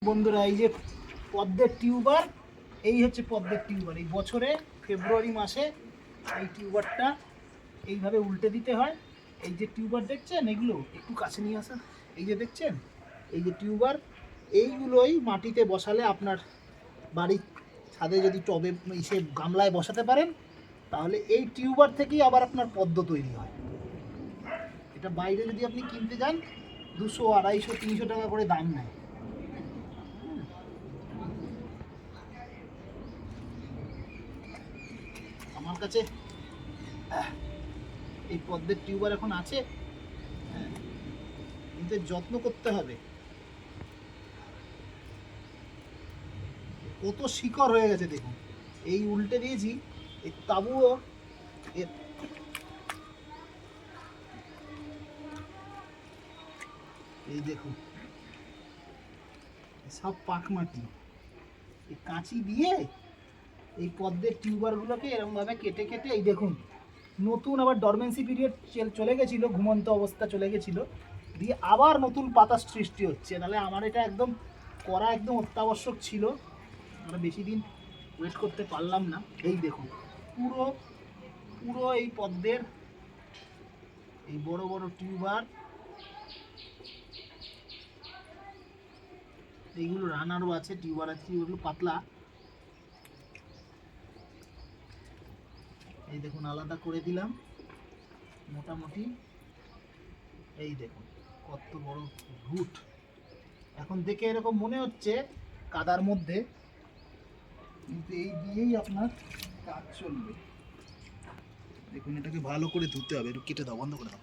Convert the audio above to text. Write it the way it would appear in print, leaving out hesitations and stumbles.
বন্ধুরা, এই যে পদ্মের টিউবার, এই হচ্ছে পদ্মের টিউবার। এই বছরে ফেব্রুয়ারি মাসে এই টিউবারটা এইভাবে উল্টে দিতে হয়। এই যে টিউবার দেখছেন, এগুলো একটু কাছে নিয়ে আসেন। এই যে দেখছেন, এই যে টিউবার, এইগুলোই মাটিতে বসালে আপনার বাড়ির ছাদে যদি টবে সে গামলায় বসাতে পারেন, তাহলে এই টিউবার থেকেই আবার আপনার পদ্ম তৈরি হয়। এটা বাইরে যদি আপনি কিনতে যান 200, 250, 300 টাকা করে দাম নেয়। আমার কাছে এই পদ্মের টিউবার এখন আছে, কিন্তু যত্ন করতে হবে। কত শিকড় হয়ে গেছে দেখুন। এই উল্টে দিয়েছি, এই তাবুও এই দেখুন, সব পাক মাটি। এই কাঁচি দিয়ে এই পদ্মের টিউবারগুলোকে এরকমভাবে কেটে কেটে, এই দেখুন নতুন আবার ডরমেন্সি পিরিয়ড চলে গেছিলো, ঘুমন্ত অবস্থা চলে গেছিলো, দিয়ে আবার নতুন পাতা সৃষ্টি হচ্ছে। নাহলে আমার এটা একদম করা একদম অত্যাবশ্যক ছিল, আমরা বেশি দিন ওয়েট করতে পারলাম না। এই দেখুন পুরো পুরো এই পদ্মের এই বড় বড় টিউবার, এইগুলো রানারও আছে, টিউবার আছে, ওগুলো পাতলা। এই দেখুন আলাদা করে দিলাম মোটামুটি। এই দেখুন কত বড় রুট। এখন দেখে এরকম মনে হচ্ছে কাদার মধ্যে, কিন্তু এই দিয়েই আপনার কাজ চলবে। দেখুন এটাকে ভালো করে ধুতে হবে। একটু কেটে দাও, বন্ধ করে দাও।